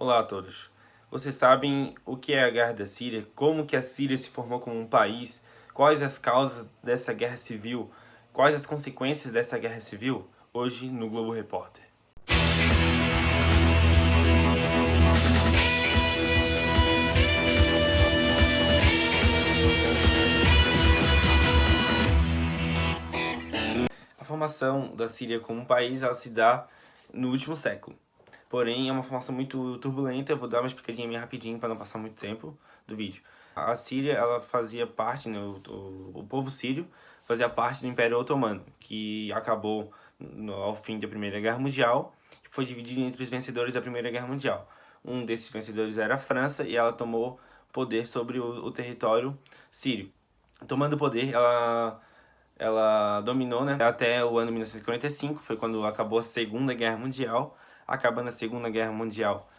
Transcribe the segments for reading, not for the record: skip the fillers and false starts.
Olá a todos. Vocês sabem o que é a Guerra da Síria? Como que a Síria se formou como um país? Quais as causas dessa guerra civil? Quais as consequências dessa guerra civil? Hoje no Globo Repórter. A formação da Síria como um país ela se dá no último século. Porém, é uma formação muito turbulenta. Eu vou dar uma explicadinha bem rapidinho para não passar muito tempo do vídeo. A Síria, ela fazia parte, né, o povo sírio fazia parte do Império Otomano, que acabou ao fim da Primeira Guerra Mundial e foi dividido entre os vencedores da Primeira Guerra Mundial. Um desses vencedores era a França e ela tomou poder sobre o território sírio. Tomando o poder, ela dominou, né, até o ano 1945, foi quando acabou a Segunda Guerra Mundial. Acabando a Segunda Guerra Mundial,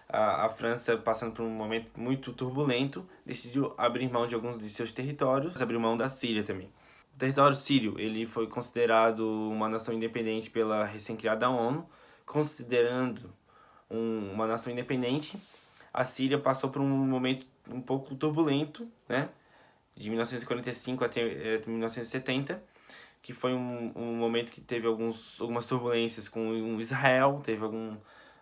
a França, passando por um momento muito turbulento, decidiu abrir mão de alguns de seus territórios, abriu mão da Síria também. O território sírio ele foi considerado uma nação independente pela recém-criada ONU. Considerando uma nação independente, a Síria passou por um momento um pouco turbulento, né, de 1945 até 1970, que foi um momento que teve algumas turbulências com Israel, teve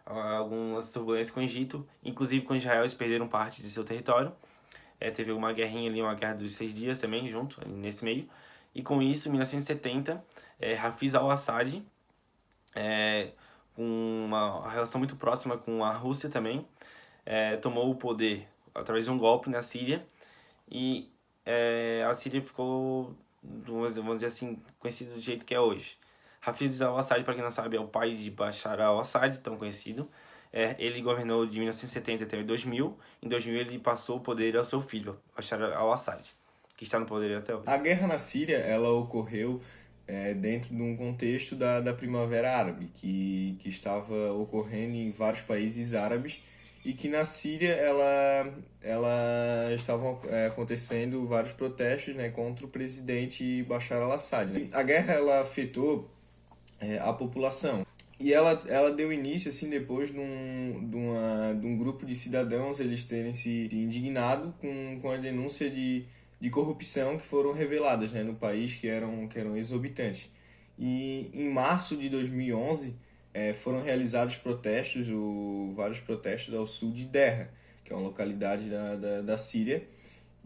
algumas turbulências com o Egito, inclusive com Israel eles perderam parte de seu território. Teve uma guerrinha ali, uma guerra dos 6 dias também, junto, nesse meio. E com isso, em 1970, Hafez al-Assad, com uma relação muito próxima com a Rússia também, tomou o poder através de um golpe na Síria. E a Síria ficou, vamos dizer assim, conhecido do jeito que é hoje. Hafez al-Assad, para quem não sabe, é o pai de Bashar al-Assad, tão conhecido. Ele governou de 1970 até 2000. Em 2000 ele passou o poder ao seu filho, Bashar al-Assad, que está no poder até hoje. A guerra na Síria ela ocorreu dentro de um contexto da Primavera Árabe, que estava ocorrendo em vários países árabes e que na Síria ela estavam acontecendo vários protestos, né, contra o presidente Bashar al-Assad, né? A guerra ela afetou a população. E ela deu início, assim, depois de um grupo de cidadãos eles terem se indignado com a denúncia de corrupção que foram reveladas, né, no país, que eram exorbitantes. E em março de 2011 foram realizados vários protestos ao sul de Derra, que é uma localidade da Síria.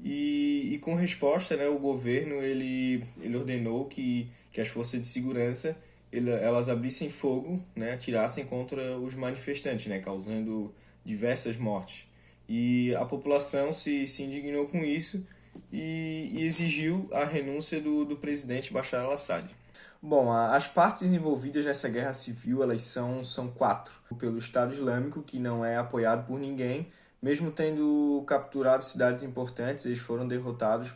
E com resposta, né, o governo ele ordenou que as forças de segurança elas abrissem fogo, né, atirassem contra os manifestantes, né, causando diversas mortes. E a população se indignou com isso e exigiu a renúncia do presidente Bashar al-Assad. Bom, as partes envolvidas nessa guerra civil elas são quatro. Pelo Estado Islâmico, que não é apoiado por ninguém, mesmo tendo capturado cidades importantes, eles foram derrotados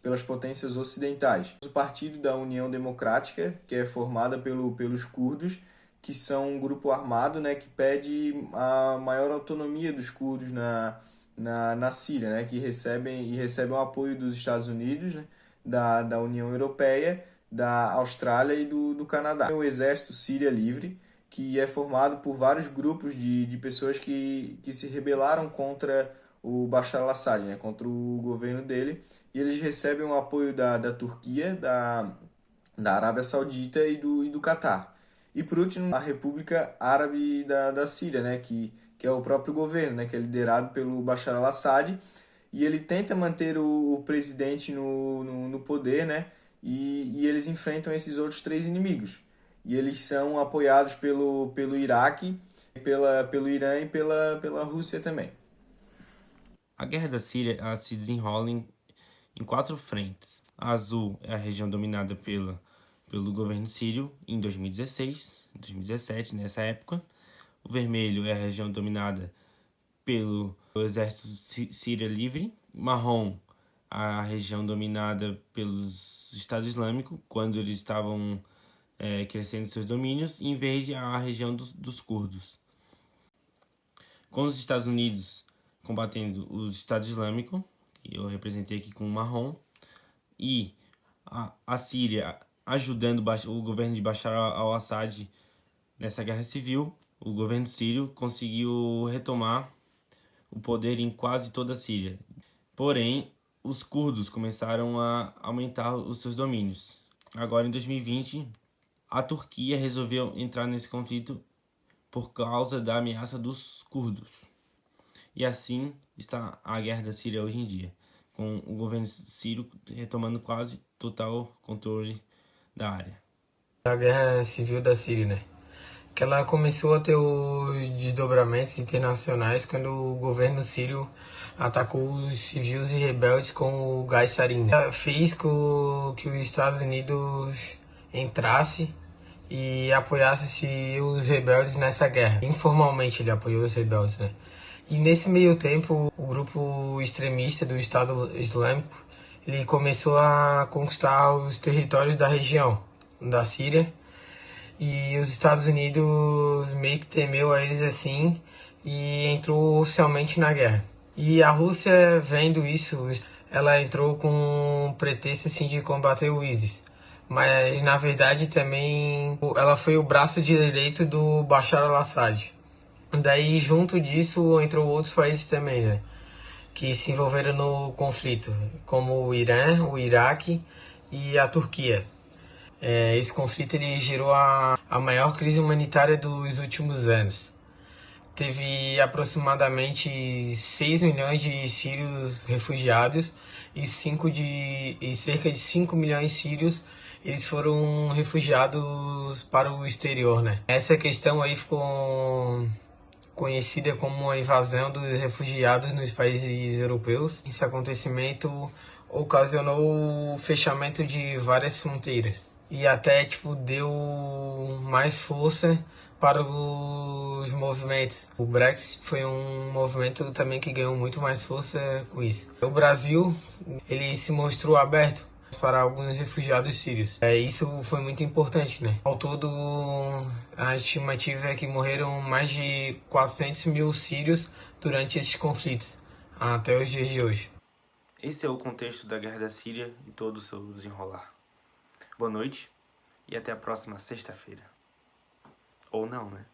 pelas potências ocidentais. O Partido da União Democrática, que é formada pelos curdos, que são um grupo armado, né, que pede a maior autonomia dos curdos na Síria, né, que recebem o apoio dos Estados Unidos, né, da União Europeia, da Austrália e do Canadá. O Exército Síria Livre, que é formado por vários grupos de pessoas que se rebelaram contra o Bashar al-Assad, né, contra o governo dele, e eles recebem o apoio da Turquia, da Arábia Saudita e do Catar. E por último, a República Árabe da Síria, né, que é o próprio governo, né, que é liderado pelo Bashar al-Assad, e ele tenta manter o presidente no poder, né, e eles enfrentam esses outros três inimigos. E eles são apoiados pelo Iraque, pelo Irã e pela Rússia também. A Guerra da Síria ela se desenrola em 4 frentes. A azul é a região dominada pelo governo sírio em 2016, 2017, nessa época. O vermelho é a região dominada pelo Exército Síria Livre. Marrom, a região dominada pelos Estado Islâmico, quando eles estavam crescendo seus domínios. E em verde, a região dos curdos. Com os Estados Unidos combatendo o Estado Islâmico, que eu representei aqui com o marrom, e a Síria ajudando o governo de Bashar al-Assad nessa guerra civil, o governo sírio conseguiu retomar o poder em quase toda a Síria. Porém, os curdos começaram a aumentar os seus domínios. Agora, em 2020, a Turquia resolveu entrar nesse conflito por causa da ameaça dos curdos. E assim está a guerra da Síria hoje em dia, com o governo sírio retomando quase total controle da área. A guerra civil da Síria, né? Que ela começou a ter os desdobramentos internacionais quando o governo sírio atacou os civis e rebeldes com o gás sarin, né? Ela fez com que os Estados Unidos entrasse e apoiasse os rebeldes nessa guerra. Informalmente ele apoiou os rebeldes, né? E nesse meio tempo, o grupo extremista do Estado Islâmico ele começou a conquistar os territórios da região da Síria e os Estados Unidos meio que temeu a eles assim e entrou oficialmente na guerra. E a Rússia, vendo isso, ela entrou com um pretexto assim de combater o ISIS. Mas na verdade também ela foi o braço direito do Bashar al-Assad. Daí junto disso entrou outros países também, né? Que se envolveram no conflito, como o Irã, o Iraque e a Turquia. Esse conflito ele gerou a maior crise humanitária dos últimos anos. Teve aproximadamente 6 milhões de sírios refugiados e cerca de 5 milhões de sírios eles foram refugiados para o exterior, né? Essa questão aí ficou conhecida como a invasão dos refugiados nos países europeus. Esse acontecimento ocasionou o fechamento de várias fronteiras e até deu mais força para os movimentos. O Brexit foi um movimento também que ganhou muito mais força com isso. O Brasil, ele se mostrou aberto para alguns refugiados sírios. Isso foi muito importante, né? Ao todo, a estimativa é que morreram mais de 400 mil sírios durante esses conflitos, até os dias de hoje. Esse é o contexto da guerra da Síria e todo o seu desenrolar. Boa noite e até a próxima sexta-feira. Ou não, né?